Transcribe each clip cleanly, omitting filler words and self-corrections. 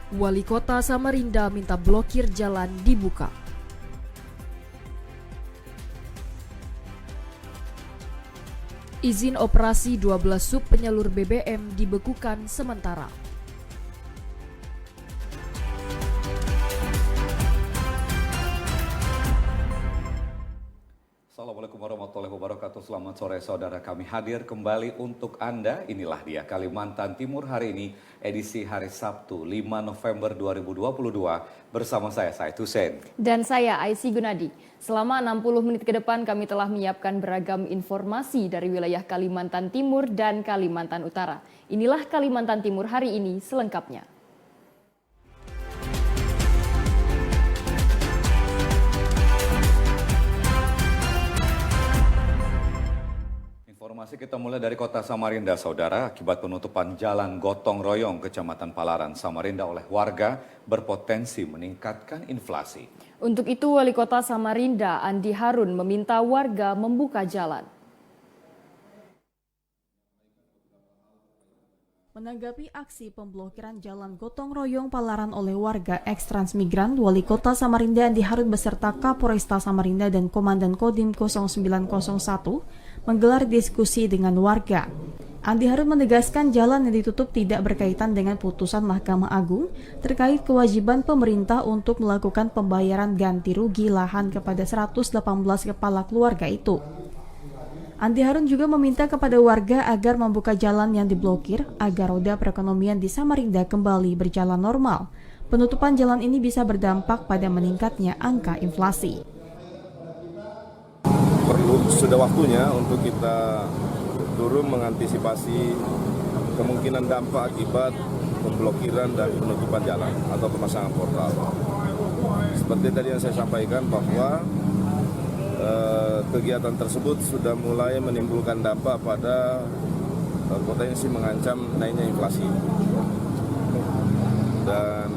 Wali Kota Samarinda minta blokir jalan dibuka. Izin operasi 12 sub penyalur BBM dibekukan sementara. Assalamualaikum warahmatullahi wabarakatuh. Selamat sore saudara, kami hadir kembali untuk Anda. Inilah dia Kalimantan Timur hari ini, edisi hari Sabtu 5 November 2022 bersama saya Said Hussein. Dan saya Aisy Gunadi. Selama 60 menit ke depan kami telah menyiapkan beragam informasi dari wilayah Kalimantan Timur dan Kalimantan Utara. Inilah Kalimantan Timur hari ini selengkapnya. Informasi kita mulai dari kota Samarinda, saudara. Akibat penutupan jalan gotong royong Kecamatan Palaran, Samarinda oleh warga berpotensi meningkatkan inflasi. Untuk itu, Wali Kota Samarinda, Andi Harun, meminta warga membuka jalan. Menanggapi aksi pemblokiran jalan gotong royong Palaran oleh warga eks-transmigran, Wali Kota Samarinda Andi Harun beserta Kapolresta Samarinda dan Komandan Kodim 0901 menggelar diskusi dengan warga. Andi Harun menegaskan jalan yang ditutup tidak berkaitan dengan putusan Mahkamah Agung terkait kewajiban pemerintah untuk melakukan pembayaran ganti rugi lahan kepada 118 kepala keluarga itu. Andi Harun juga meminta kepada warga agar membuka jalan yang diblokir agar roda perekonomian di Samarinda kembali berjalan normal. Penutupan jalan ini bisa berdampak pada meningkatnya angka inflasi. Sudah waktunya untuk kita turun mengantisipasi kemungkinan dampak akibat pemblokiran dan penutupan jalan atau pemasangan portal. Seperti tadi yang saya sampaikan bahwa kegiatan tersebut sudah mulai menimbulkan dampak pada potensi mengancam naiknya inflasi. Dan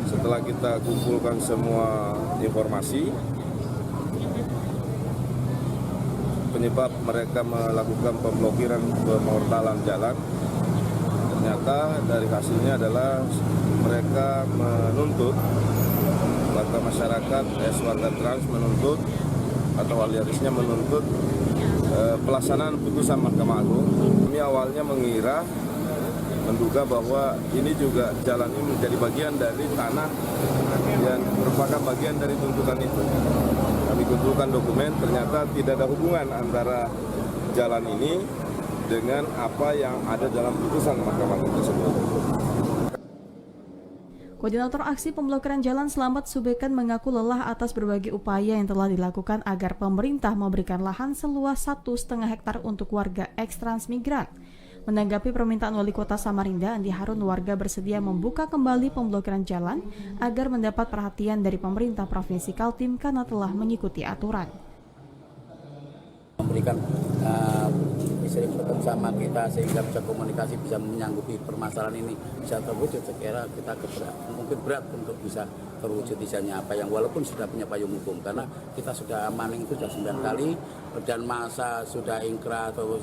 setelah kita kumpulkan semua informasi, penyebab mereka melakukan pemblokiran pemortalan jalan, ternyata dari hasilnya adalah mereka menuntut warga masyarakat, warga trans menuntut atau aliarisnya menuntut pelaksanaan putusan Mahkamah Agung. Kami awalnya menduga bahwa ini juga jalan ini menjadi bagian dari tanah yang merupakan bagian dari tuntutan itu. Kami kumpulkan dokumen, ternyata tidak ada hubungan antara jalan ini dengan apa yang ada dalam putusan Mahkamah Agung tersebut. Koordinator aksi pemblokiran jalan Selamat Subekan mengaku lelah atas berbagai upaya yang telah dilakukan agar pemerintah memberikan lahan seluas 1,5 hektar untuk warga eks-transmigran. Menanggapi permintaan Wali Kota Samarinda, Andi Harun, warga bersedia membuka kembali pemblokiran jalan agar mendapat perhatian dari pemerintah Provinsi Kaltim karena telah mengikuti aturan. Memberikan sering bertemu sama kita sehingga bisa komunikasi, bisa menyanggupi permasalahan ini bisa terwujud. Sekira kita mungkin berat untuk bisa terwujud misalnya apa yang walaupun sudah punya payung hukum, karena kita sudah maning itu sudah 9 kali dan masa sudah ingkrah atau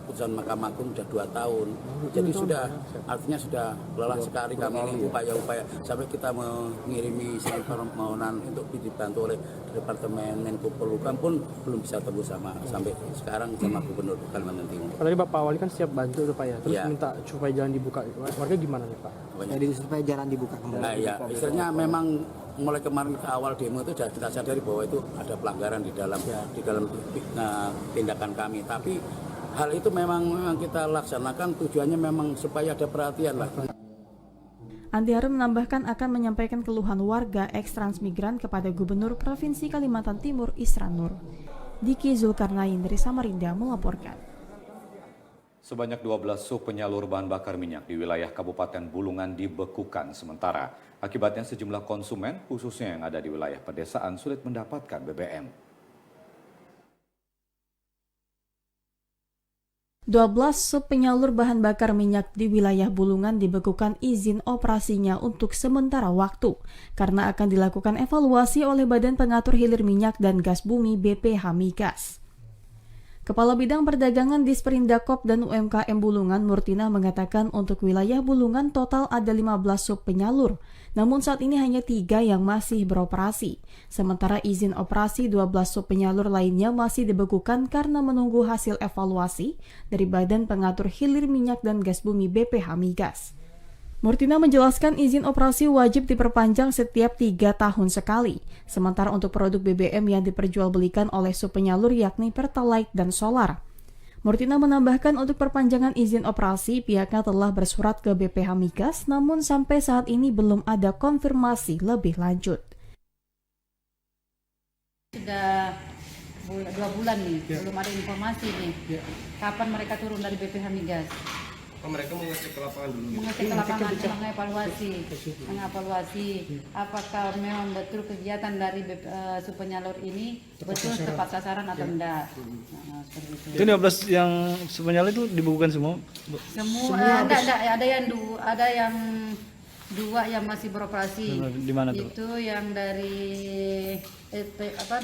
putusan Mahkamah Agung sudah 2 tahun. Jadi sudah artinya sudah lelah sekali kami ini upaya-upaya sampai kita mengirimi permohonan untuk dibantu oleh Departemen Menko Polhukam pun belum bisa tembus sampai sekarang sama Gubernur Kalimantan Timur. Tadi Bapak Wali kan siap bantu tuh Pak ya, terus minta supaya jalan dibuka. Warga gimana nih Pak? Jadi supaya jalan dibuka kembali. Nah ya, istilahnya memang mulai kemarin ke awal demo itu sudah kita sadari bahwa itu ada pelanggaran di dalam tindakan kami. Tapi hal itu memang kita laksanakan tujuannya memang supaya ada perhatian lah. Andi Harun menambahkan akan menyampaikan keluhan warga eks-transmigran kepada Gubernur Provinsi Kalimantan Timur Isran Nur. Diki Zulkarnain dari Samarinda melaporkan. Sebanyak 12 sub penyalur bahan bakar minyak di wilayah Kabupaten Bulungan dibekukan sementara. Akibatnya sejumlah konsumen, khususnya yang ada di wilayah pedesaan, sulit mendapatkan BBM. 12 sub penyalur bahan bakar minyak di wilayah Bulungan dibekukan izin operasinya untuk sementara waktu karena akan dilakukan evaluasi oleh Badan Pengatur Hilir Minyak dan Gas Bumi BPH Migas. Kepala Bidang Perdagangan Disperindakop dan UMKM Bulungan Murtina mengatakan untuk wilayah Bulungan total ada 15 sub penyalur, namun saat ini hanya 3 yang masih beroperasi. Sementara izin operasi 12 sub penyalur lainnya masih dibekukan karena menunggu hasil evaluasi dari Badan Pengatur Hilir Minyak dan Gas Bumi BPH Migas. Murtina menjelaskan izin operasi wajib diperpanjang setiap 3 tahun sekali. Sementara untuk produk BBM yang diperjualbelikan oleh sub penyalur yakni Pertalite dan Solar. Murtina menambahkan untuk perpanjangan izin operasi pihaknya telah bersurat ke BPH Migas namun sampai saat ini belum ada konfirmasi lebih lanjut. Sudah 2 bulan nih, belum ada informasi nih. Kapan mereka turun dari BPH Migas? Mereka mengecek ke lapangan dulu. Mengecek ke lapangan, mengevaluasi apakah memang betul kegiatan dari sub penyalur ini betul tepat sasaran atau enggak. Nah, seperti itu. Itu 15 yang sebenarnya itu dibukukan semua? Semua enggak, ada yang 2 yang masih beroperasi. Di mana tuh? Itu yang dari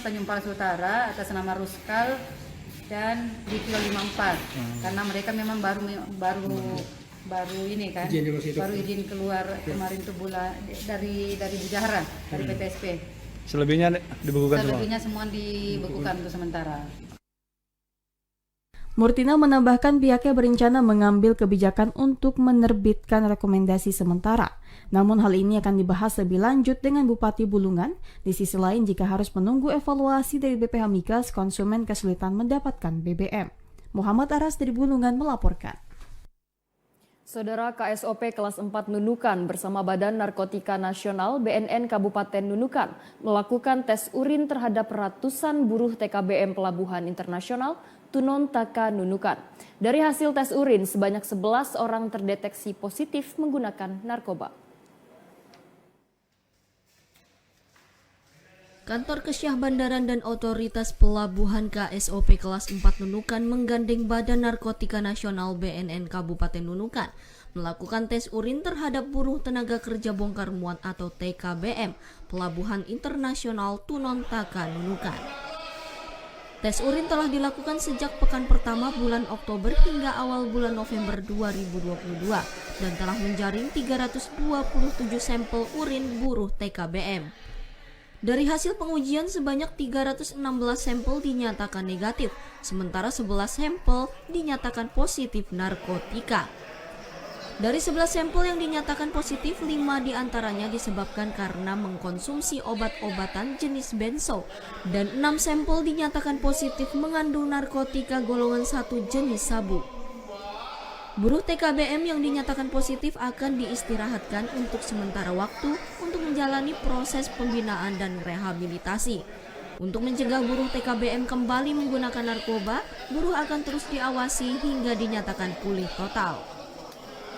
Tanjung Palas Utara atas nama Ruskal dan di Kilo 54 karena mereka memang baru ini kan baru izin keluar kemarin tuh dari Bujahara dari PTSP. Selebihnya dibekukan semua dibekukan untuk sementara. Murtina menambahkan pihaknya berencana mengambil kebijakan untuk menerbitkan rekomendasi sementara. Namun hal ini akan dibahas lebih lanjut dengan Bupati Bulungan. Di sisi lain, jika harus menunggu evaluasi dari BPH Migas, konsumen kesulitan mendapatkan BBM. Muhammad Aras dari Bulungan melaporkan. Saudara KSOP kelas 4 Nunukan bersama Badan Narkotika Nasional BNN Kabupaten Nunukan melakukan tes urin terhadap ratusan buruh TKBM Pelabuhan Internasional Tunon Taka Nunukan. Dari hasil tes urin, sebanyak 11 orang terdeteksi positif menggunakan narkoba. Kantor Kesyah Bandaran dan Otoritas Pelabuhan KSOP kelas 4 Nunukan menggandeng Badan Narkotika Nasional BNN Kabupaten Nunukan melakukan tes urin terhadap buruh tenaga kerja bongkar muat atau TKBM Pelabuhan Internasional Tunon Taka Nunukan. Tes urin telah dilakukan sejak pekan pertama bulan Oktober hingga awal bulan November 2022 dan telah menjaring 327 sampel urin buruh TKBM. Dari hasil pengujian sebanyak 316 sampel dinyatakan negatif, sementara 11 sampel dinyatakan positif narkotika. Dari 11 sampel yang dinyatakan positif, 5 diantaranya disebabkan karena mengkonsumsi obat-obatan jenis benzo, dan 6 sampel dinyatakan positif mengandung narkotika golongan 1 jenis sabu. Buruh TKBM yang dinyatakan positif akan diistirahatkan untuk sementara waktu untuk menjalani proses pembinaan dan rehabilitasi. Untuk mencegah buruh TKBM kembali menggunakan narkoba, buruh akan terus diawasi hingga dinyatakan pulih total.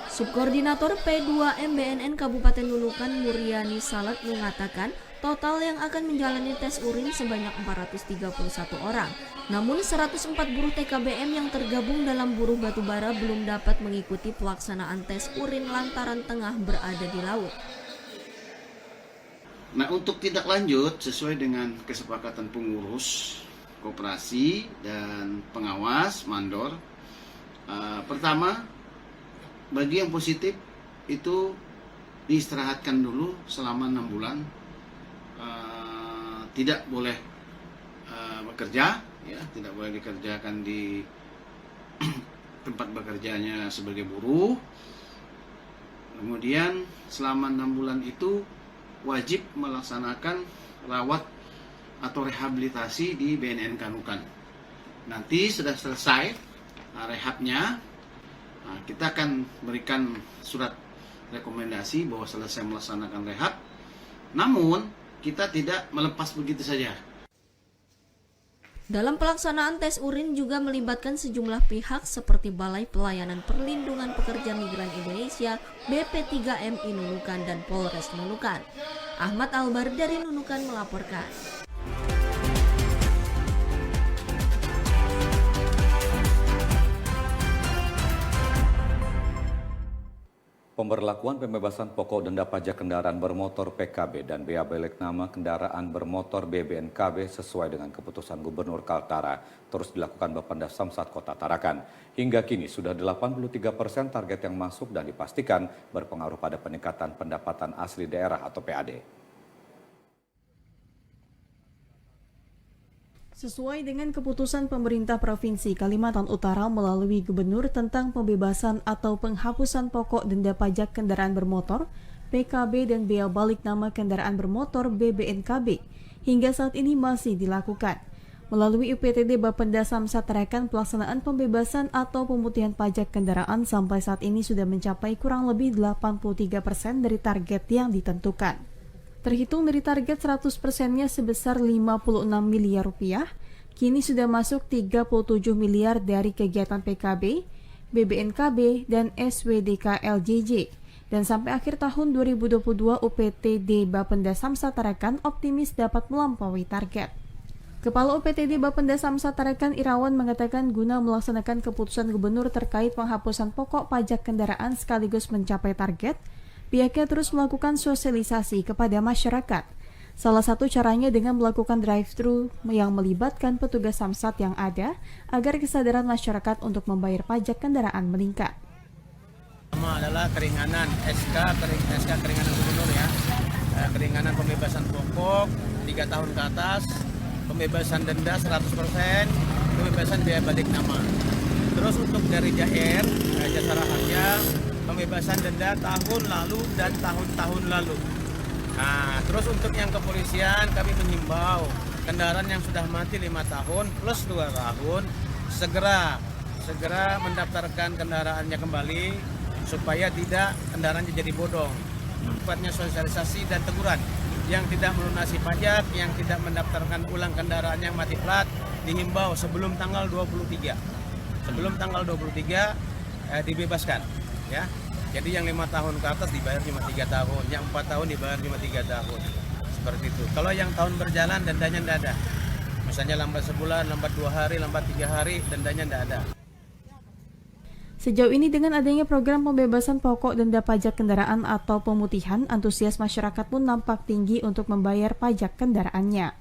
Subkoordinator P2M BNN Kabupaten Nunukan Muriani Salat mengatakan total yang akan menjalani tes urin sebanyak 431 orang. Namun 104 buruh TKBM yang tergabung dalam buruh batubara belum dapat mengikuti pelaksanaan tes urin lantaran tengah berada di laut. Nah, untuk tindak lanjut sesuai dengan kesepakatan pengurus, koperasi, dan pengawas, mandor, pertama, bagi yang positif itu diistirahatkan dulu selama 6 bulan, tidak boleh bekerja, ya, tidak boleh dikerjakan di tempat bekerjanya sebagai buruh. Kemudian selama 6 bulan itu wajib melaksanakan rawat atau rehabilitasi di BNN Nunukan. Nanti sudah selesai rehabnya, kita akan berikan surat rekomendasi bahwa selesai melaksanakan rehab. Namun kita tidak melepas begitu saja. Dalam pelaksanaan tes urin juga melibatkan sejumlah pihak seperti Balai Pelayanan Perlindungan Pekerja Migran Indonesia, BP3MI Nunukan, dan Polres Nunukan. Ahmad Albar dari Nunukan melaporkan. Pemberlakuan pembebasan pokok denda pajak kendaraan bermotor PKB dan bea balik nama kendaraan bermotor BBNKB sesuai dengan keputusan Gubernur Kaltara terus dilakukan Bapenda Samsat Kota Tarakan. Hingga kini sudah 83% target yang masuk dan dipastikan berpengaruh pada peningkatan pendapatan asli daerah atau PAD. Sesuai dengan keputusan pemerintah Provinsi Kalimantan Utara melalui Gubernur tentang pembebasan atau penghapusan pokok denda pajak kendaraan bermotor, PKB dan bea balik nama kendaraan bermotor BBNKB, hingga saat ini masih dilakukan. Melalui UPTD Bapenda Samsat Tarakan, pelaksanaan pembebasan atau pemutihan pajak kendaraan sampai saat ini sudah mencapai kurang lebih 83% dari target yang ditentukan. Terhitung dari target 100%-nya sebesar 56 miliar rupiah, kini sudah masuk 37 miliar dari kegiatan PKB, BBNKB, dan SWDK LJJ. Dan sampai akhir tahun 2022, UPTD Bapenda Samsat Tarakan optimis dapat melampaui target. Kepala UPTD Bapenda Samsat Tarakan Irawan mengatakan guna melaksanakan keputusan gubernur terkait penghapusan pokok pajak kendaraan sekaligus mencapai target, pihaknya terus melakukan sosialisasi kepada masyarakat. Salah satu caranya dengan melakukan drive-thru yang melibatkan petugas Samsat yang ada agar kesadaran masyarakat untuk membayar pajak kendaraan meningkat. Pertama adalah keringanan SK keringanan gubernur ya. Keringanan pembebasan pokok 3 tahun ke atas, pembebasan denda 100%, pembebasan biaya balik nama. Terus untuk dari JR, jasa harga, pembebasan denda tahun lalu dan tahun-tahun lalu. Nah, terus untuk yang kepolisian kami menghimbau kendaraan yang sudah mati 5 tahun plus 2 tahun segera mendaftarkan kendaraannya kembali supaya tidak kendaraannya jadi bodong. Tempatnya sosialisasi dan teguran yang tidak melunasi pajak, yang tidak mendaftarkan ulang kendaraan yang mati plat dihimbau sebelum tanggal 23. Sebelum tanggal 23 dibebaskan. Ya, jadi yang 5 tahun ke atas dibayar cuma 3 tahun, yang 4 tahun dibayar cuma 3 tahun, seperti itu. Kalau yang tahun berjalan dendanya tidak ada, misalnya lambat sebulan, lambat 2 hari, lambat 3 hari, dendanya tidak ada. Sejauh ini dengan adanya program pembebasan pokok denda pajak kendaraan atau pemutihan, antusias masyarakat pun nampak tinggi untuk membayar pajak kendaraannya.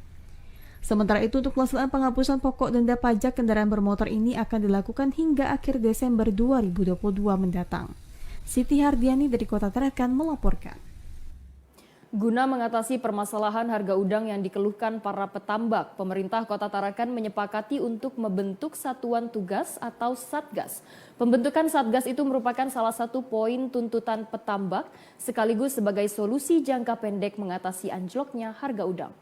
Sementara itu, untuk pelaksanaan penghapusan pokok denda pajak kendaraan bermotor ini akan dilakukan hingga akhir Desember 2022 mendatang. Siti Hardiani dari Kota Tarakan melaporkan. Guna mengatasi permasalahan harga udang yang dikeluhkan para petambak, pemerintah Kota Tarakan menyepakati untuk membentuk satuan tugas atau Satgas. Pembentukan Satgas itu merupakan salah satu poin tuntutan petambak sekaligus sebagai solusi jangka pendek mengatasi anjloknya harga udang.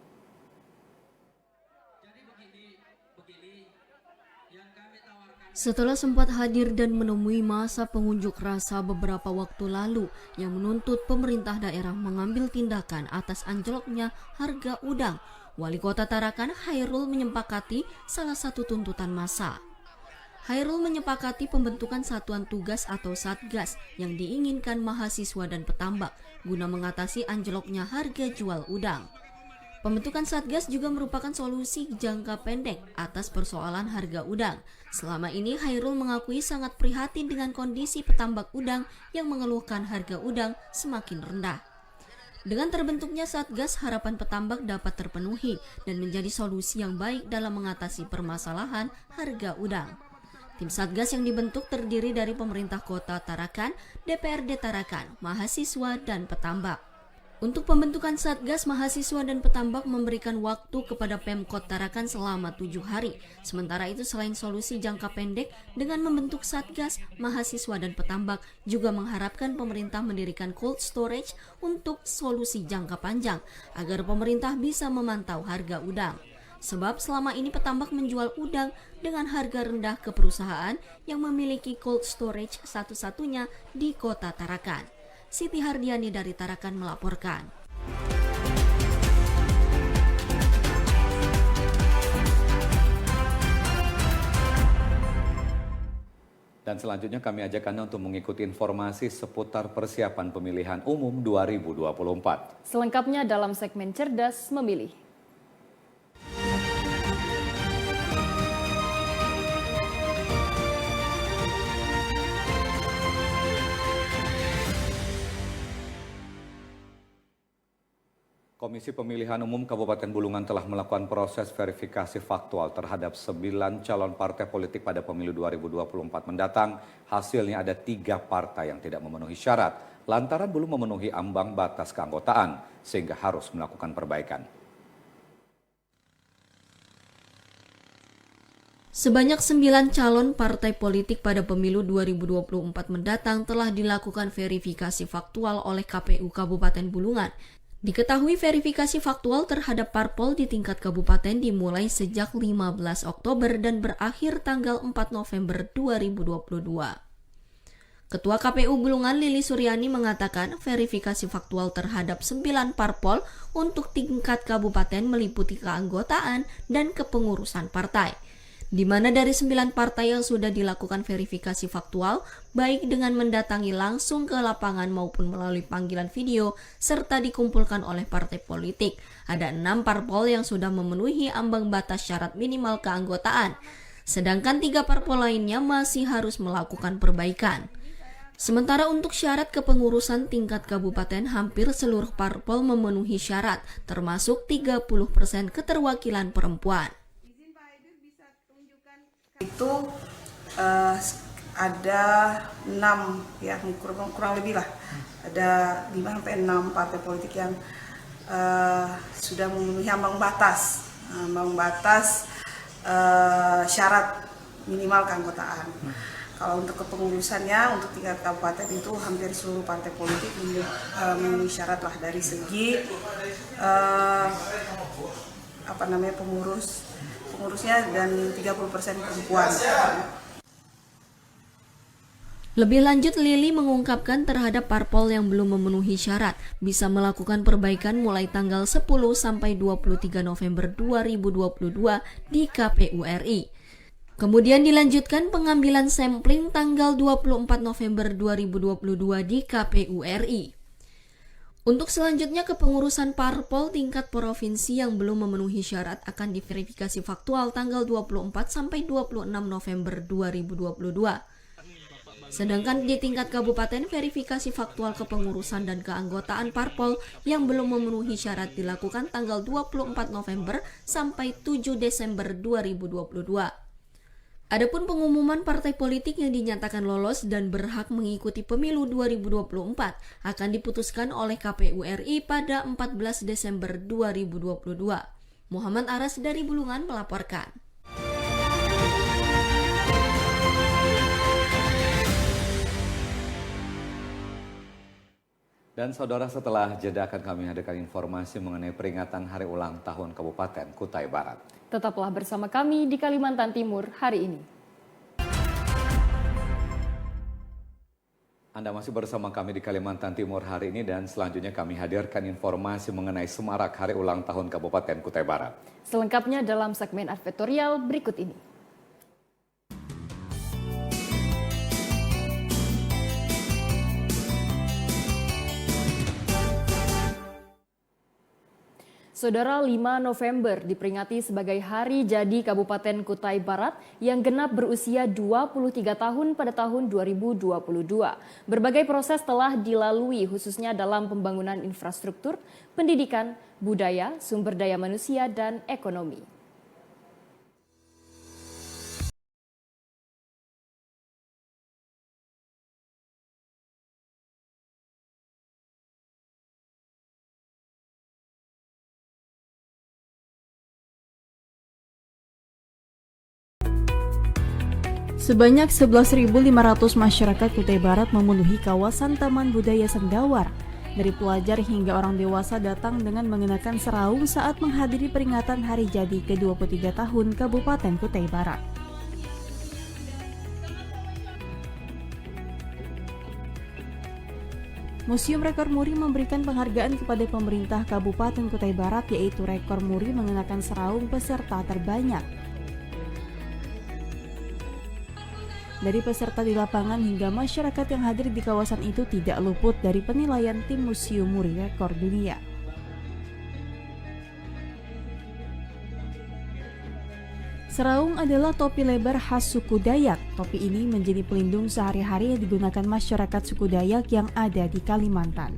Setelah sempat hadir dan menemui masa pengunjuk rasa beberapa waktu lalu yang menuntut pemerintah daerah mengambil tindakan atas anjloknya harga udang, Wali Kota Tarakan Hairul menyepakati salah satu tuntutan massa. Hairul menyepakati pembentukan satuan tugas atau Satgas yang diinginkan mahasiswa dan petambak guna mengatasi anjloknya harga jual udang. Pembentukan Satgas juga merupakan solusi jangka pendek atas persoalan harga udang. Selama ini Hairul mengakui sangat prihatin dengan kondisi petambak udang yang mengeluhkan harga udang semakin rendah. Dengan terbentuknya Satgas, harapan petambak dapat terpenuhi dan menjadi solusi yang baik dalam mengatasi permasalahan harga udang. Tim Satgas yang dibentuk terdiri dari pemerintah Kota Tarakan, DPRD Tarakan, mahasiswa, dan petambak. Untuk pembentukan Satgas, mahasiswa dan petambak memberikan waktu kepada Pemkot Tarakan selama 7 hari. Sementara itu, selain solusi jangka pendek, dengan membentuk Satgas, mahasiswa dan petambak juga mengharapkan pemerintah mendirikan cold storage untuk solusi jangka panjang, agar pemerintah bisa memantau harga udang. Sebab selama ini petambak menjual udang dengan harga rendah ke perusahaan yang memiliki cold storage satu-satunya di Kota Tarakan. Siti Hardiani dari Tarakan melaporkan. Dan selanjutnya kami ajak Anda untuk mengikuti informasi seputar persiapan pemilihan umum 2024. Selengkapnya dalam segmen Cerdas Memilih. Komisi Pemilihan Umum Kabupaten Bulungan telah melakukan proses verifikasi faktual terhadap 9 calon partai politik pada pemilu 2024 mendatang. Hasilnya ada 3 partai yang tidak memenuhi syarat lantaran belum memenuhi ambang batas keanggotaan sehingga harus melakukan perbaikan. Sebanyak 9 calon partai politik pada pemilu 2024 mendatang telah dilakukan verifikasi faktual oleh KPU Kabupaten Bulungan. Diketahui verifikasi faktual terhadap parpol di tingkat kabupaten dimulai sejak 15 Oktober dan berakhir tanggal 4 November 2022. Ketua KPU Bulungan Lili Suryani mengatakan verifikasi faktual terhadap 9 parpol untuk tingkat kabupaten meliputi keanggotaan dan kepengurusan partai, di mana dari 9 partai yang sudah dilakukan verifikasi faktual, baik dengan mendatangi langsung ke lapangan maupun melalui panggilan video, serta dikumpulkan oleh partai politik. Ada 6 parpol yang sudah memenuhi ambang batas syarat minimal keanggotaan, sedangkan 3 parpol lainnya masih harus melakukan perbaikan. Sementara untuk syarat kepengurusan tingkat kabupaten, hampir seluruh parpol memenuhi syarat, termasuk 30% keterwakilan perempuan. Itu ada 6 ya, kurang lebih lah, ada 5-6 partai politik yang sudah memenuhi ambang batas syarat minimal keanggotaan. Kalau untuk kepengurusannya untuk tingkat kabupaten itu hampir seluruh partai politik memenuhi syarat lah dari segi pengurusnya dan 30% perempuan. Lebih lanjut, Lili mengungkapkan terhadap parpol yang belum memenuhi syarat bisa melakukan perbaikan mulai tanggal 10 sampai 23 November 2022 di KPU RI. Kemudian dilanjutkan pengambilan sampling tanggal 24 November 2022 di KPU RI. Untuk selanjutnya, kepengurusan parpol tingkat provinsi yang belum memenuhi syarat akan diverifikasi faktual tanggal 24 sampai 26 November 2022. Sedangkan di tingkat kabupaten, verifikasi faktual kepengurusan dan keanggotaan parpol yang belum memenuhi syarat dilakukan tanggal 24 November sampai 7 Desember 2022. Adapun pengumuman partai politik yang dinyatakan lolos dan berhak mengikuti pemilu 2024 akan diputuskan oleh KPU RI pada 14 Desember 2022. Muhammad Aras dari Bulungan melaporkan. Dan saudara, setelah jeda akan kami hadirkan informasi mengenai peringatan Hari Ulang Tahun Kabupaten Kutai Barat. Tetaplah bersama kami di Kalimantan Timur hari ini. Anda masih bersama kami di Kalimantan Timur hari ini dan selanjutnya kami hadirkan informasi mengenai semarak Hari Ulang Tahun Kabupaten Kutai Barat. Selengkapnya dalam segmen advertorial berikut ini. Saudara, 5 November diperingati sebagai Hari Jadi Kabupaten Kutai Barat yang genap berusia 23 tahun pada tahun 2022. Berbagai proses telah dilalui khususnya dalam pembangunan infrastruktur, pendidikan, budaya, sumber daya manusia, dan ekonomi. Sebanyak 11.500 masyarakat Kutai Barat memenuhi kawasan Taman Budaya Sendawar. Dari pelajar hingga orang dewasa datang dengan mengenakan seraung saat menghadiri peringatan Hari Jadi ke-23 tahun Kabupaten Kutai Barat. Museum Rekor Muri memberikan penghargaan kepada pemerintah Kabupaten Kutai Barat, yaitu rekor muri mengenakan seraung peserta terbanyak. Dari peserta di lapangan hingga masyarakat yang hadir di kawasan itu tidak luput dari penilaian tim Museum Muri Rekor Dunia. Seraung adalah topi lebar khas suku Dayak. Topi ini menjadi pelindung sehari-hari yang digunakan masyarakat suku Dayak yang ada di Kalimantan.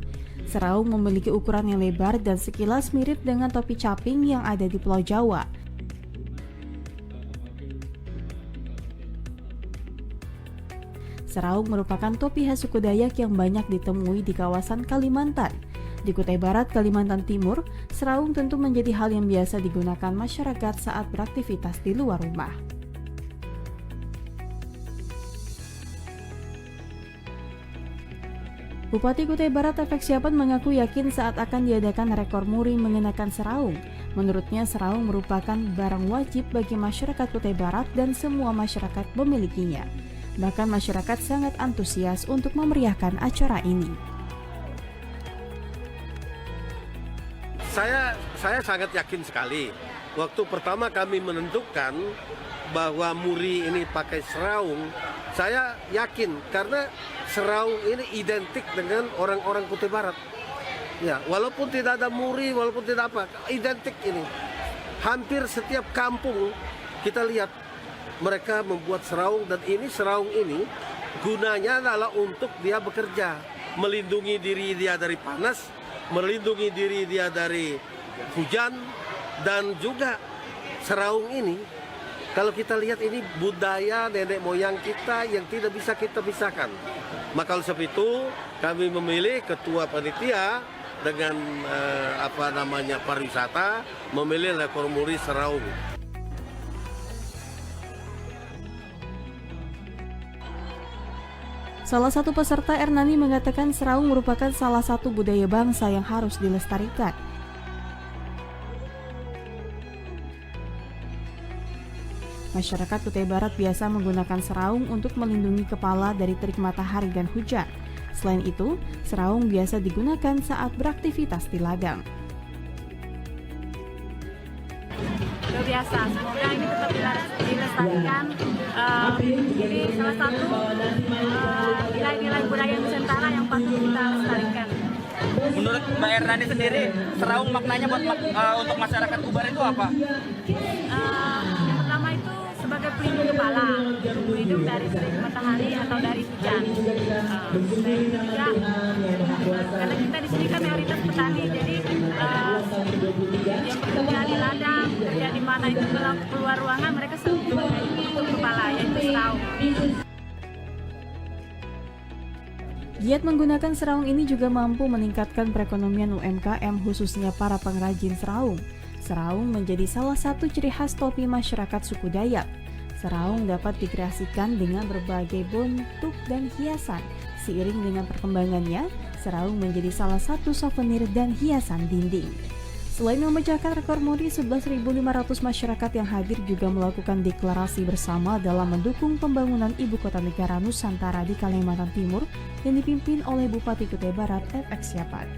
Seraung memiliki ukuran yang lebar dan sekilas mirip dengan topi caping yang ada di Pulau Jawa. Seraung merupakan topi khas suku Dayak yang banyak ditemui di kawasan Kalimantan. Di Kutai Barat, Kalimantan Timur, seraung tentu menjadi hal yang biasa digunakan masyarakat saat beraktivitas di luar rumah. Bupati Kutai Barat Efek Siapan mengaku yakin saat akan diadakan rekor muri mengenakan seraung. Menurutnya, seraung merupakan barang wajib bagi masyarakat Kutai Barat dan semua masyarakat memilikinya. Bahkan masyarakat sangat antusias untuk memeriahkan acara ini. Saya sangat yakin sekali. Waktu pertama kami menentukan bahwa muri ini pakai seraung, saya yakin karena seraung ini identik dengan orang-orang Kutai Barat. Ya, walaupun tidak ada muri, walaupun tidak apa, identik ini. Hampir setiap kampung kita lihat mereka membuat seraung, dan ini seraung ini gunanya adalah untuk dia bekerja, melindungi diri dia dari panas, melindungi diri dia dari hujan, dan juga seraung ini kalau kita lihat ini budaya nenek moyang kita yang tidak bisa kita pisahkan. Maka oleh sebab itu kami memilih ketua panitia dengan pariwisata memilih rekor muri seraung. Salah satu peserta Ernani mengatakan seraung merupakan salah satu budaya bangsa yang harus dilestarikan. Masyarakat Kutai Barat biasa menggunakan seraung untuk melindungi kepala dari terik matahari dan hujan. Selain itu, seraung biasa digunakan saat beraktivitas di ladang. Luar biasa, semoga ini tetap dilestarikan. Ini salah satu nilai-nilai budaya Nusantara yang patut kita lestarikan. Menurut Mbak Ernani sendiri, seraung maknanya untuk masyarakat Kubar itu apa? Yang pertama itu sebagai pelindung kepala, pelindung dari terik matahari atau dari hujan. Dan juga karena kita di sini kan mayoritas petani, jadi yang bekerja di ladang, bekerja di mana itu keluar ruangan, mereka selalu memakai untuk kepala, yaitu seraung. Giat menggunakan seraung ini juga mampu meningkatkan perekonomian UMKM, khususnya para pengrajin seraung. Seraung menjadi salah satu ciri khas topi masyarakat suku Dayak. Seraung dapat dikreasikan dengan berbagai bentuk dan hiasan. Seiring dengan perkembangannya, seraung menjadi salah satu souvenir dan hiasan dinding. Selain memecahkan rekor muri, 11.500 masyarakat yang hadir juga melakukan deklarasi bersama dalam mendukung pembangunan Ibu Kota Negara Nusantara di Kalimantan Timur yang dipimpin oleh Bupati Kutai Barat Efek Siapan.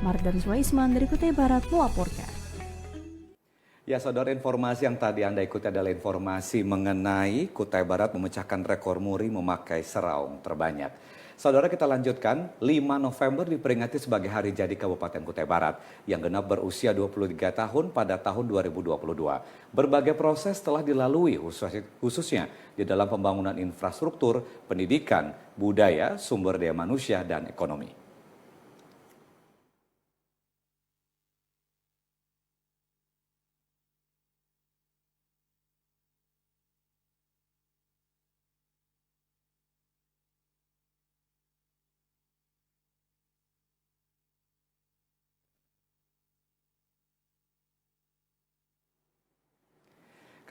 Mardan Swaisman dari Kutai Barat melaporkan. Ya, saudara, informasi yang tadi Anda ikuti adalah informasi mengenai Kutai Barat memecahkan rekor muri memakai seraung terbanyak. Saudara, kita lanjutkan. 5 November diperingati sebagai Hari Jadi Kabupaten Kutai Barat yang genap berusia 23 tahun pada tahun 2022. Berbagai proses telah dilalui khususnya di dalam pembangunan infrastruktur, pendidikan, budaya, sumber daya manusia, dan ekonomi.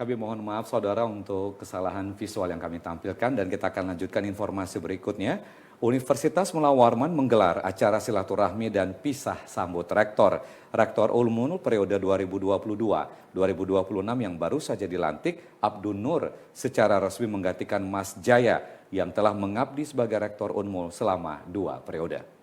Kami mohon maaf saudara untuk kesalahan visual yang kami tampilkan, dan kita akan lanjutkan informasi berikutnya. Universitas Mula Warman menggelar acara silaturahmi dan pisah sambut rektor. Rektor Ulmul periode 2022-2026 yang baru saja dilantik, Abdul Nur, secara resmi menggantikan Mas Jaya yang telah mengabdi sebagai rektor Unmul selama 2 periode.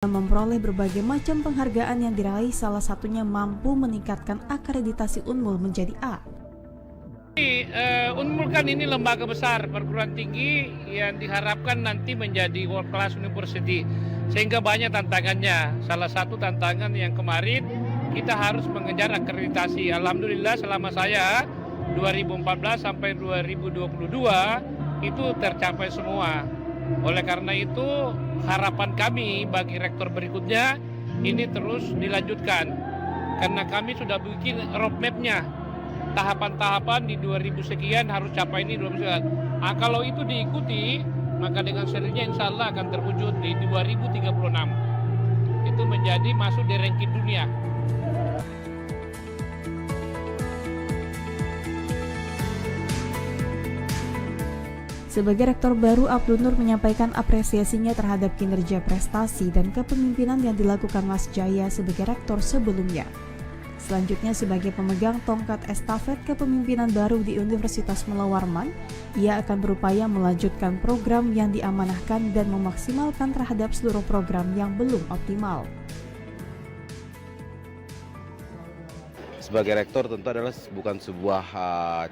memperoleh berbagai macam penghargaan yang diraih, salah satunya mampu meningkatkan akreditasi Unmul menjadi A. Unmul kan ini lembaga besar perguruan tinggi yang diharapkan nanti menjadi world class university, sehingga banyak tantangannya. Salah satu tantangan yang kemarin kita harus mengejar akreditasi. Alhamdulillah selama saya 2014 sampai 2022 itu tercapai semua. Oleh karena itu harapan kami bagi rektor berikutnya ini terus dilanjutkan, karena kami sudah bikin roadmap-nya. Tahapan-tahapan di 2000 sekian harus capai ini 2000 sekian. Nah, kalau itu diikuti, maka dengan sendirinya insya Allah akan terwujud di 2036. Itu menjadi masuk di ranking dunia. Sebagai rektor baru, Abdul Nur menyampaikan apresiasinya terhadap kinerja, prestasi, dan kepemimpinan yang dilakukan Mas Jaya sebagai rektor sebelumnya. Selanjutnya, sebagai pemegang tongkat estafet kepemimpinan baru di Universitas Mula Warman, ia akan berupaya melanjutkan program yang diamanahkan dan memaksimalkan terhadap seluruh program yang belum optimal. Sebagai rektor tentu adalah bukan sebuah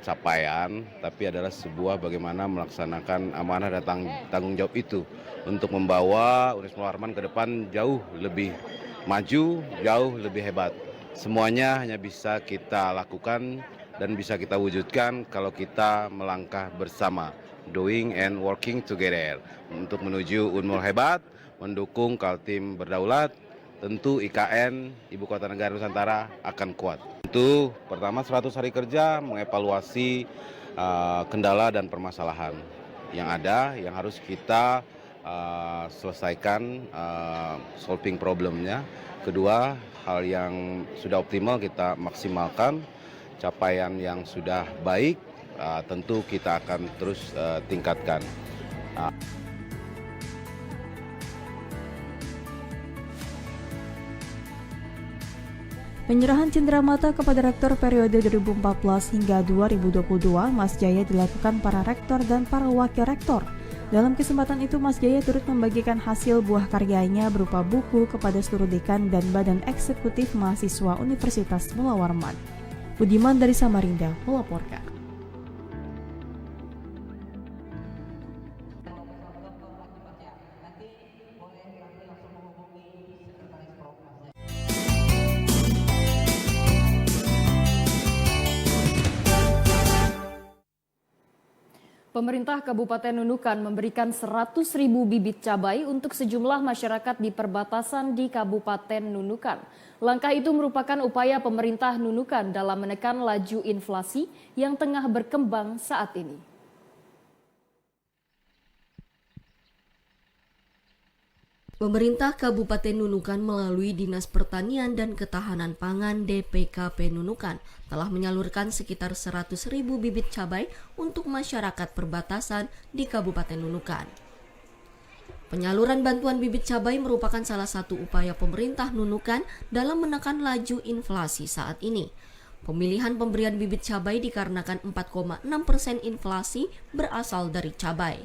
capaian, tapi adalah sebuah bagaimana melaksanakan amanah dan tanggung jawab itu untuk membawa Universitas Mula Warman ke depan jauh lebih maju, jauh lebih hebat. Semuanya hanya bisa kita lakukan dan bisa kita wujudkan kalau kita melangkah bersama, doing and working together. Untuk menuju Unmul hebat, mendukung Kaltim berdaulat, tentu IKN, Ibu Kota Negara Nusantara akan kuat. Itu pertama 100 hari kerja mengevaluasi kendala dan permasalahan yang ada, yang harus kita selesaikan, solving problemnya. Kedua, hal yang sudah optimal kita maksimalkan, capaian yang sudah baik tentu kita akan terus tingkatkan. Penyerahan cenderamata kepada rektor periode 2014 hingga 2022 Mas Jaya dilakukan para rektor dan para wakil rektor. Dalam kesempatan itu, Mas Jaya turut membagikan hasil buah karyanya berupa buku kepada seluruh dekan dan badan eksekutif mahasiswa Universitas Mula Warman. Budiman dari Samarinda melaporkan. Pemerintah Kabupaten Nunukan memberikan 100.000 bibit cabai untuk sejumlah masyarakat di perbatasan di Kabupaten Nunukan. Langkah itu merupakan upaya pemerintah Nunukan dalam menekan laju inflasi yang tengah berkembang saat ini. Pemerintah Kabupaten Nunukan melalui Dinas Pertanian dan Ketahanan Pangan DPKP Nunukan telah menyalurkan sekitar 100.000 bibit cabai untuk masyarakat perbatasan di Kabupaten Nunukan. Penyaluran bantuan bibit cabai merupakan salah satu upaya pemerintah Nunukan dalam menekan laju inflasi saat ini. Pemilihan pemberian bibit cabai dikarenakan 4,6% inflasi berasal dari cabai.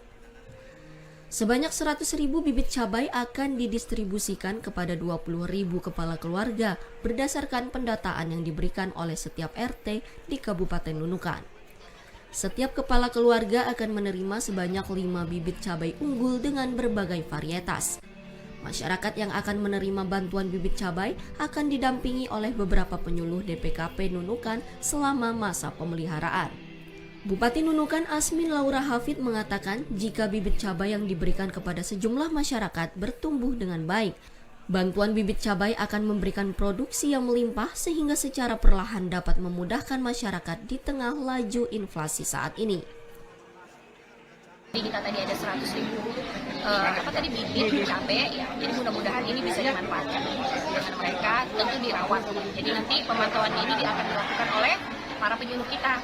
Sebanyak 100.000 bibit cabai akan didistribusikan kepada 20.000 kepala keluarga berdasarkan pendataan yang diberikan oleh setiap RT di Kabupaten Nunukan. Setiap kepala keluarga akan menerima sebanyak 5 bibit cabai unggul dengan berbagai varietas. Masyarakat yang akan menerima bantuan bibit cabai akan didampingi oleh beberapa penyuluh DPKP Nunukan selama masa pemeliharaan. Bupati Nunukan Asmin Laura Hafid mengatakan jika bibit cabai yang diberikan kepada sejumlah masyarakat bertumbuh dengan baik, bantuan bibit cabai akan memberikan produksi yang melimpah sehingga secara perlahan dapat memudahkan masyarakat di tengah laju inflasi saat ini. Kita tadi ada 100.000 bibit cabai ya, jadi mudah-mudahan ini bisa dimanfaatkan dengan mereka, tentu dirawat. Jadi nanti pemantauan ini akan dilakukan oleh para penyuluh kita,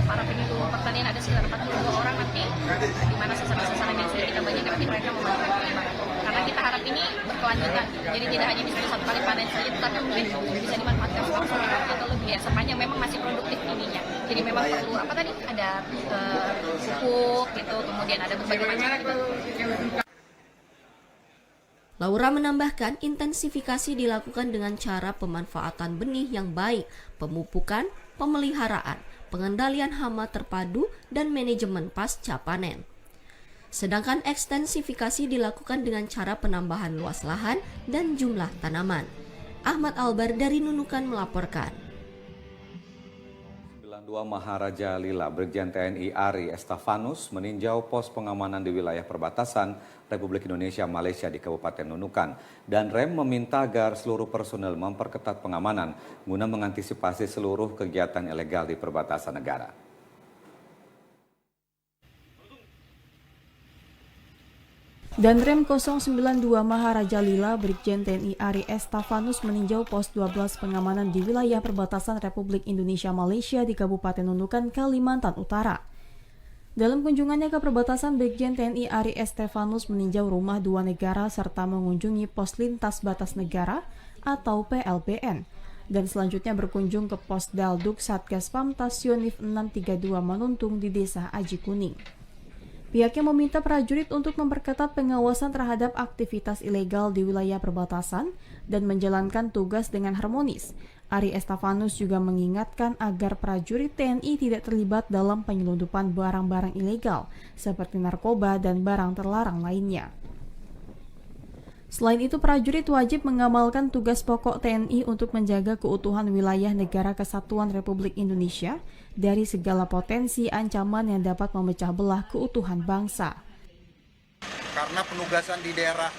para penyuluh pertanian, ada sekitar 42 orang nanti, di mana sasaran-sasaran yang sudah kita bagikan nanti mereka membantu bagaimana. Karena kita harap ini berkelanjutan, jadi tidak hanya bisa satu kali panen saja, tetapi mungkin bisa dimanfaatkan selama 1 tahun atau lebih ya, sepanjang memang masih produktif ininya. Jadi memang perlu ada pupuk gitu, kemudian ada berbagai macam gitu. Laura menambahkan intensifikasi dilakukan dengan cara pemanfaatan benih yang baik, pemupukan, pemeliharaan, pengendalian hama terpadu, dan manajemen pasca panen. Sedangkan ekstensifikasi dilakukan dengan cara penambahan luas lahan dan jumlah tanaman. Ahmad Albar dari Nunukan melaporkan. 92 Maharaja Lila Brigjen TNI Ari Estefanus meninjau pos pengamanan di wilayah perbatasan Republik Indonesia Malaysia di Kabupaten Nunukan, dan Rem meminta agar seluruh personel memperketat pengamanan guna mengantisipasi seluruh kegiatan ilegal di perbatasan negara. Dan Rem 092 Maharaja Lila Brigjen TNI Ari Estefanus meninjau pos 12 pengamanan di wilayah perbatasan Republik Indonesia Malaysia di Kabupaten Nunukan, Kalimantan Utara. Dalam kunjungannya ke perbatasan, Brigjen TNI Ari Estefanus meninjau rumah dua negara serta mengunjungi pos lintas batas negara atau PLBN, dan selanjutnya berkunjung ke pos Dalduk Satgas Pamtas Yonif 632 Manuntung di Desa Aji Kuning. Pihaknya meminta prajurit untuk memperketat pengawasan terhadap aktivitas ilegal di wilayah perbatasan dan menjalankan tugas dengan harmonis. Ari Estefanus juga mengingatkan agar prajurit TNI tidak terlibat dalam penyelundupan barang-barang ilegal seperti narkoba dan barang terlarang lainnya. Selain itu, prajurit wajib mengamalkan tugas pokok TNI untuk menjaga keutuhan wilayah negara kesatuan Republik Indonesia dari segala potensi ancaman yang dapat memecah belah keutuhan bangsa. Karena penugasan di daerah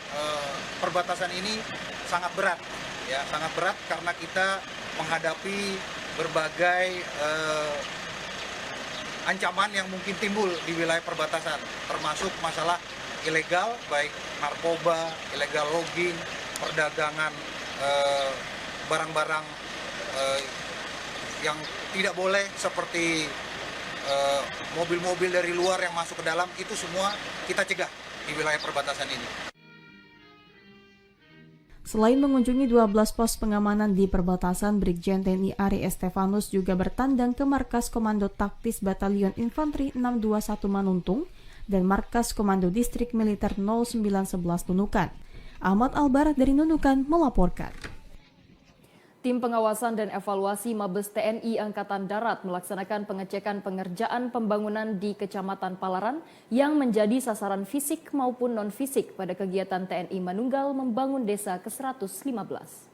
perbatasan ini sangat berat, ya, sangat berat karena kita menghadapi berbagai ancaman yang mungkin timbul di wilayah perbatasan, termasuk masalah ilegal, baik narkoba, ilegal logging, perdagangan barang-barang yang tidak boleh seperti mobil-mobil dari luar yang masuk ke dalam, itu semua kita cegah di wilayah perbatasan ini. Selain mengunjungi 12 pos pengamanan di perbatasan, Brigjen TNI Ari Estefanus juga bertandang ke Markas Komando Taktis Batalion Infanteri 621 Manuntung dan Markas Komando Distrik Militer 0911 Nunukan. Ahmad Albar dari Nunukan melaporkan. Tim pengawasan dan evaluasi Mabes TNI Angkatan Darat melaksanakan pengecekan pengerjaan pembangunan di Kecamatan Palaran yang menjadi sasaran fisik maupun non-fisik pada kegiatan TNI Manunggal membangun desa ke-115.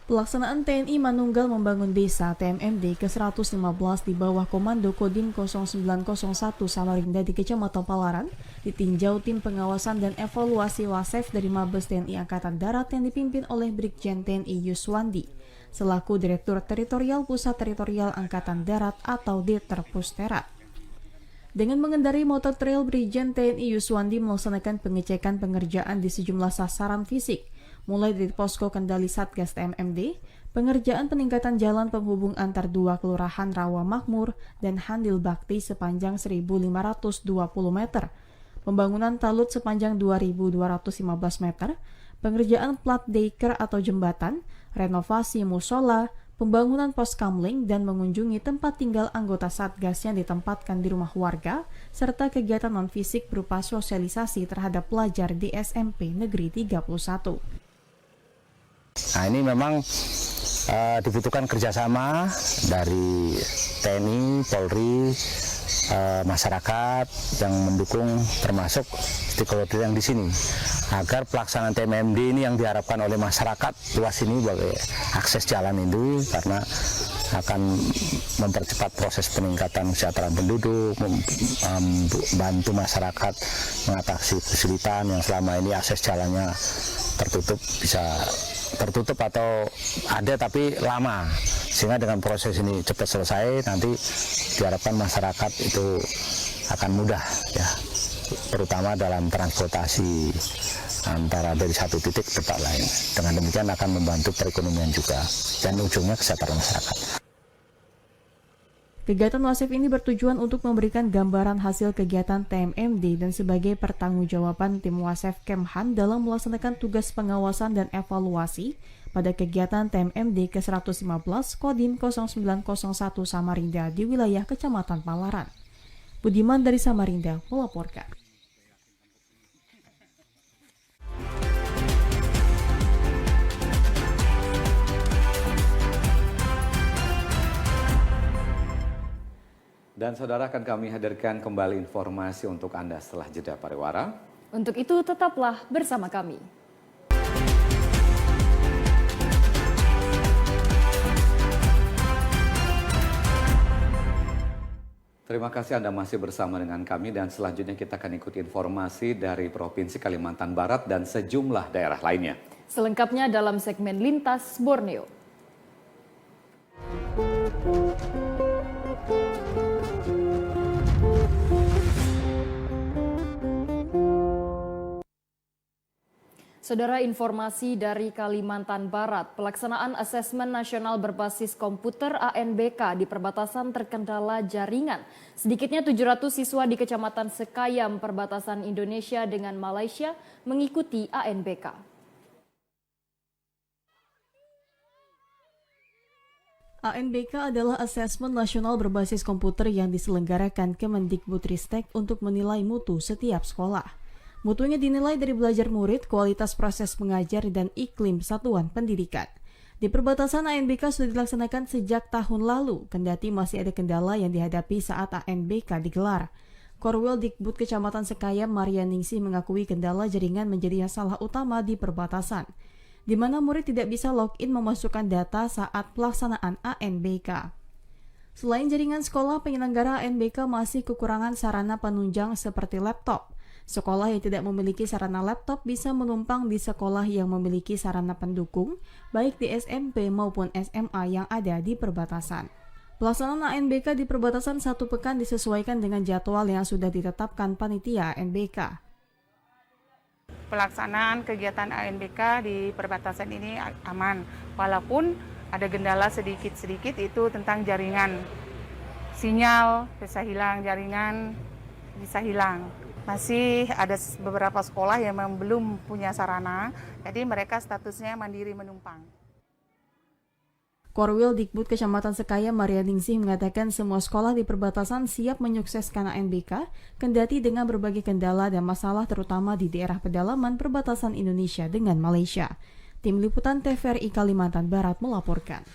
Pelaksanaan TNI Manunggal membangun desa TMMD ke-115 di bawah Komando Kodim 0901 Samarinda di Kecamatan Palaran ditinjau tim pengawasan dan evaluasi Wasef dari Mabes TNI Angkatan Darat yang dipimpin oleh Brigjen TNI Yuswandi selaku Direktur Teritorial Pusat Teritorial Angkatan Darat atau Dirterpusterat. Dengan mengendarai motor trail, Brigjen TNI Yuswandi melaksanakan pengecekan pengerjaan di sejumlah sasaran fisik, mulai dari posko kendali Satgas TMMD, pengerjaan peningkatan jalan penghubung antar dua kelurahan Rawa Makmur dan Handil Bakti sepanjang 1.520 meter, pembangunan talut sepanjang 2.215 meter, pengerjaan plat deker atau jembatan, renovasi musola, pembangunan pos kamling, dan mengunjungi tempat tinggal anggota Satgas yang ditempatkan di rumah warga, serta kegiatan non-fisik berupa sosialisasi terhadap pelajar di SMP Negeri 31. Nah, ini memang dibutuhkan kerjasama dari TNI, Polri, masyarakat yang mendukung, termasuk stakeholder yang di sini, agar pelaksanaan TMMD ini yang diharapkan oleh masyarakat luas ini sebagai akses jalan itu, karena akan mempercepat proses peningkatan kesejahteraan penduduk, membantu masyarakat mengatasi kesulitan yang selama ini akses jalannya tertutup, bisa tertutup atau ada tapi lama, sehingga dengan proses ini cepat selesai, nanti diharapkan masyarakat itu akan mudah, ya, terutama dalam transportasi antara dari satu titik ke tempat lain. Dengan demikian akan membantu perekonomian juga dan ujungnya kesehatan masyarakat. Kegiatan Wasef ini bertujuan untuk memberikan gambaran hasil kegiatan TMMD dan sebagai pertanggungjawaban tim Wasef Kemhan dalam melaksanakan tugas pengawasan dan evaluasi pada kegiatan TMMD ke-115 Kodim 0901 Samarinda di wilayah Kecamatan Palaran. Budiman dari Samarinda melaporkan. Dan saudara, akan kami hadirkan kembali informasi untuk Anda setelah jeda pariwara. Untuk itu tetaplah bersama kami. Terima kasih Anda masih bersama dengan kami dan selanjutnya kita akan ikuti informasi dari Provinsi Kalimantan Barat dan sejumlah daerah lainnya. Selengkapnya dalam segmen Lintas Borneo. Saudara, informasi dari Kalimantan Barat, pelaksanaan asesmen nasional berbasis komputer ANBK di perbatasan terkendala jaringan. Sedikitnya 700 siswa di Kecamatan Sekayam, perbatasan Indonesia dengan Malaysia mengikuti ANBK. ANBK adalah asesmen nasional berbasis komputer yang diselenggarakan Kemendikbudristek untuk menilai mutu setiap sekolah. Mutunya dinilai dari belajar murid, kualitas proses mengajar, dan iklim satuan pendidikan. Di perbatasan ANBK sudah dilaksanakan sejak tahun lalu, kendati masih ada kendala yang dihadapi saat ANBK digelar. Korwil Dikbud Kecamatan Sekayam Maria Ningsih mengakui kendala jaringan menjadi masalah utama di perbatasan, di mana murid tidak bisa login memasukkan data saat pelaksanaan ANBK. Selain jaringan sekolah, penyelenggara ANBK masih kekurangan sarana penunjang seperti laptop. Sekolah yang tidak memiliki sarana laptop bisa menumpang di sekolah yang memiliki sarana pendukung, baik di SMP maupun SMA yang ada di perbatasan. Pelaksanaan ANBK di perbatasan 1 pekan disesuaikan dengan jadwal yang sudah ditetapkan panitia ANBK. Pelaksanaan kegiatan ANBK di perbatasan ini aman, walaupun ada kendala sedikit-sedikit itu tentang jaringan. Sinyal bisa hilang, jaringan bisa hilang. Masih ada beberapa sekolah yang memang belum punya sarana, jadi mereka statusnya mandiri menumpang. Korwil Dikbud Kecamatan Sekayam Maria Ningsih mengatakan semua sekolah di perbatasan siap menyukseskan ANBK, kendati dengan berbagai kendala dan masalah terutama di daerah pedalaman perbatasan Indonesia dengan Malaysia. Tim Liputan TVRI Kalimantan Barat melaporkan.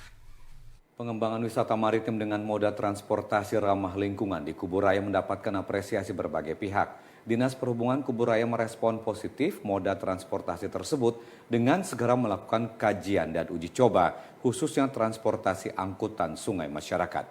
Pengembangan wisata maritim dengan moda transportasi ramah lingkungan di Kuburaya mendapatkan apresiasi berbagai pihak. Dinas Perhubungan Kuburaya merespon positif moda transportasi tersebut dengan segera melakukan kajian dan uji coba, khususnya transportasi angkutan sungai masyarakat.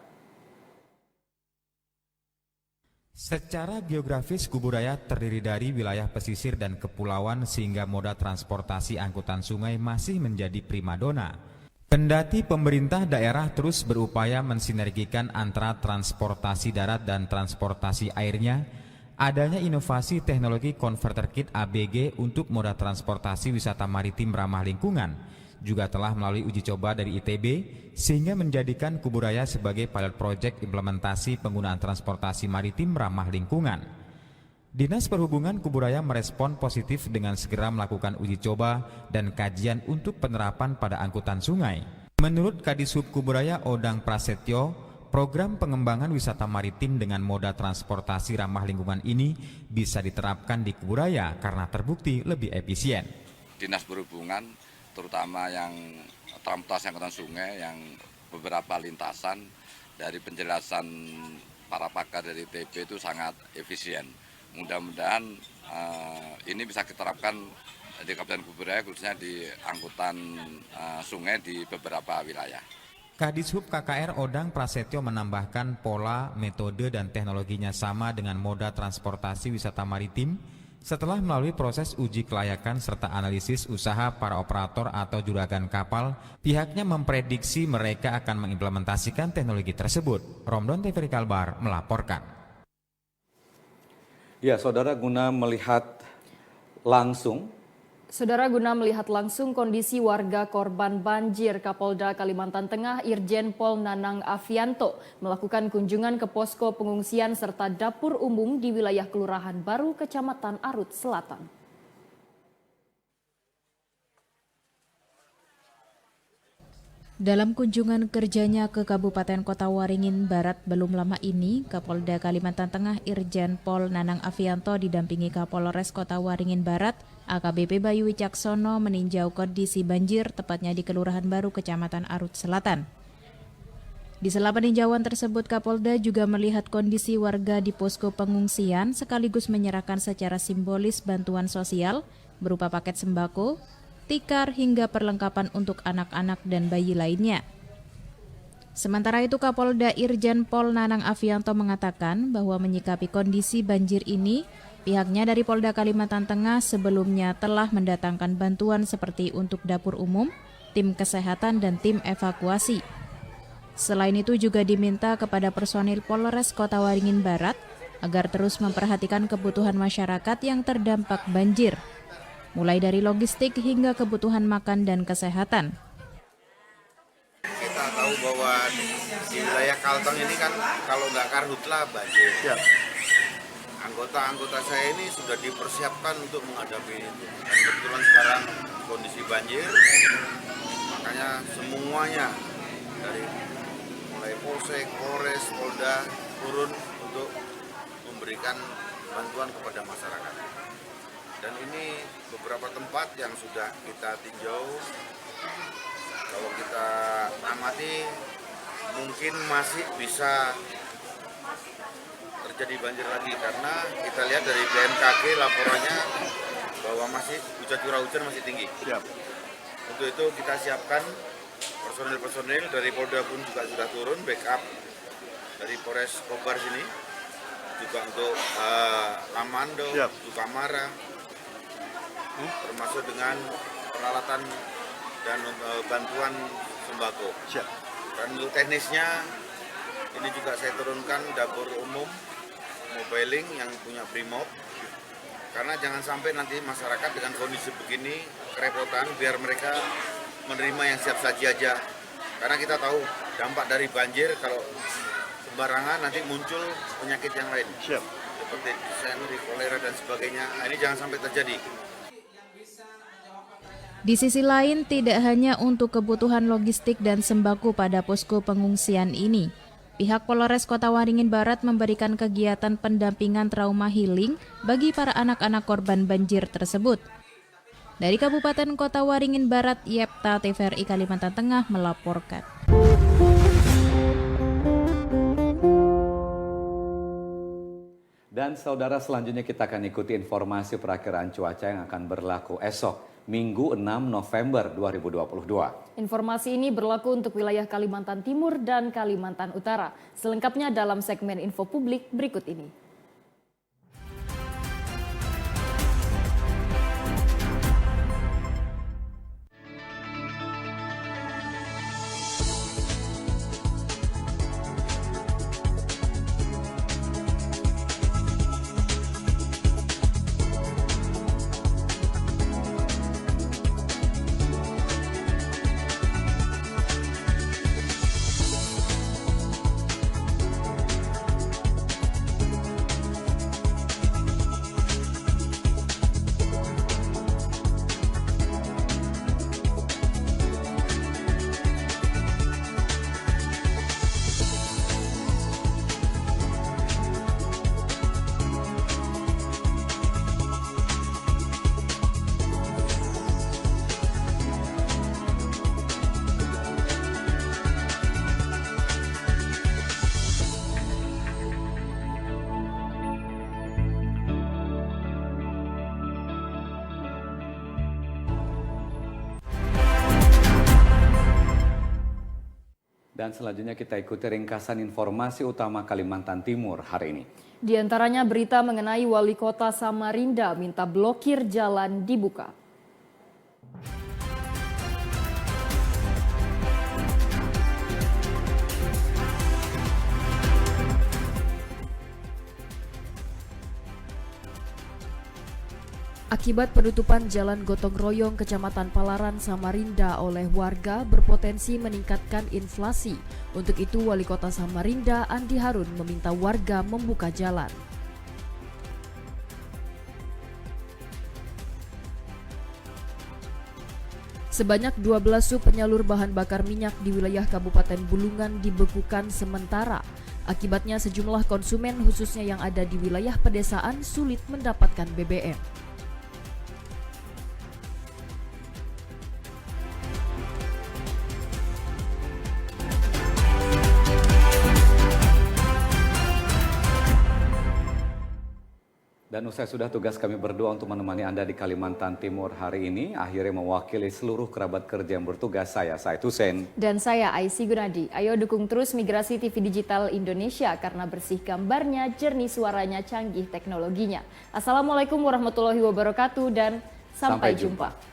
Secara geografis, Kuburaya terdiri dari wilayah pesisir dan kepulauan sehingga moda transportasi angkutan sungai masih menjadi primadona. Kendati pemerintah daerah terus berupaya mensinergikan antara transportasi darat dan transportasi airnya, adanya inovasi teknologi konverter kit ABG untuk moda transportasi wisata maritim ramah lingkungan juga telah melalui uji coba dari ITB sehingga menjadikan Kuburaya sebagai pilot project implementasi penggunaan transportasi maritim ramah lingkungan. Dinas Perhubungan Kuburaya merespon positif dengan segera melakukan uji coba dan kajian untuk penerapan pada angkutan sungai. Menurut Kadishub Kuburaya Odang Prasetyo, program pengembangan wisata maritim dengan moda transportasi ramah lingkungan ini bisa diterapkan di Kuburaya karena terbukti lebih efisien. Dinas Perhubungan, terutama yang transportasi angkutan sungai, yang beberapa lintasan dari penjelasan para pakar dari ITB itu sangat efisien. Mudah-mudahan ini bisa diterapkan di Kabupaten Kuburaya, khususnya di angkutan sungai di beberapa wilayah. Kadishub KKR Odang Prasetyo menambahkan pola, metode, dan teknologinya sama dengan moda transportasi wisata maritim setelah melalui proses uji kelayakan serta analisis usaha para operator atau juragan kapal, pihaknya memprediksi mereka akan mengimplementasikan teknologi tersebut. Romdon TVRI Kalbar melaporkan. Ya, saudara, guna melihat langsung kondisi warga korban banjir, Kapolda Kalimantan Tengah Irjen Pol Nanang Afianto melakukan kunjungan ke posko pengungsian serta dapur umum di wilayah Kelurahan Baru, Kecamatan Arut Selatan. Dalam kunjungan kerjanya ke Kabupaten Kota Waringin Barat belum lama ini, Kapolda Kalimantan Tengah Irjen Pol Nanang Afianto didampingi Kapolres Kota Waringin Barat, AKBP Bayu Wicaksono meninjau kondisi banjir tepatnya di Kelurahan Baru, Kecamatan Arut Selatan. Di sela peninjauan tersebut, Kapolda juga melihat kondisi warga di posko pengungsian sekaligus menyerahkan secara simbolis bantuan sosial berupa paket sembako, tikar hingga perlengkapan untuk anak-anak dan bayi lainnya. Sementara itu, Kapolda Irjen Pol Nanang Afianto mengatakan bahwa menyikapi kondisi banjir ini, pihaknya dari Polda Kalimantan Tengah sebelumnya telah mendatangkan bantuan seperti untuk dapur umum, tim kesehatan, dan tim evakuasi. Selain itu juga diminta kepada personil Polres Kota Waringin Barat agar terus memperhatikan kebutuhan masyarakat yang terdampak banjir, mulai dari logistik hingga kebutuhan makan dan kesehatan. Kita tahu bahwa di wilayah Kalteng ini kan kalau nggak karhutlah banjir. Ya. Anggota-anggota saya ini sudah dipersiapkan untuk menghadapi itu. Dan kebetulan sekarang kondisi banjir, makanya semuanya dari mulai Polsek, Polres, Polda turun untuk memberikan bantuan kepada masyarakat. Dan ini beberapa tempat yang sudah kita tinjau. Kalau kita amati, mungkin masih bisa terjadi banjir lagi karena kita lihat dari BMKG laporannya bahwa masih curah hujan masih tinggi. Siap. Untuk itu kita siapkan personil-personil dari Polda pun juga sudah turun backup dari Polres Kobar sini juga untuk Lamando, Sukamara, termasuk dengan peralatan dan bantuan sembako. Siap. Dan untuk teknisnya ini juga saya turunkan dapur umum, mobiling yang punya Brimob. Karena jangan sampai nanti masyarakat dengan kondisi begini kerepotan, biar mereka menerima yang siap saji aja. Karena kita tahu dampak dari banjir kalau sembarangan nanti muncul penyakit yang lain. Siap. Seperti disenteri, kolera dan sebagainya. Nah, ini jangan sampai terjadi. Di sisi lain, tidak hanya untuk kebutuhan logistik dan sembako pada posko pengungsian ini, pihak Polres Kota Waringin Barat memberikan kegiatan pendampingan trauma healing bagi para anak-anak korban banjir tersebut. Dari Kabupaten Kota Waringin Barat, Yepta TVRI Kalimantan Tengah melaporkan. Dan saudara, selanjutnya kita akan ikuti informasi perakiraan cuaca yang akan berlaku esok, Minggu 6 November 2022. Informasi ini berlaku untuk wilayah Kalimantan Timur dan Kalimantan Utara. Selengkapnya dalam segmen info publik berikut ini. Dan selanjutnya kita ikuti ringkasan informasi utama Kalimantan Timur hari ini. Di antaranya berita mengenai Wali Kota Samarinda minta blokir jalan dibuka. Akibat penutupan Jalan Gotong Royong Kecamatan Palaran, Samarinda oleh warga berpotensi meningkatkan inflasi. Untuk itu, Wali Kota Samarinda Andi Harun meminta warga membuka jalan. Sebanyak 12 sub penyalur bahan bakar minyak di wilayah Kabupaten Bulungan dibekukan sementara. Akibatnya sejumlah konsumen khususnya yang ada di wilayah pedesaan sulit mendapatkan BBM. Dan usai sudah tugas kami berdua untuk menemani Anda di Kalimantan Timur hari ini, akhirnya mewakili seluruh kerabat kerja yang bertugas, saya Said Hussein. Dan saya Aisy Gunadi. Ayo dukung terus Migrasi TV Digital Indonesia karena bersih gambarnya, jernih suaranya, canggih teknologinya. Assalamualaikum warahmatullahi wabarakatuh dan sampai jumpa.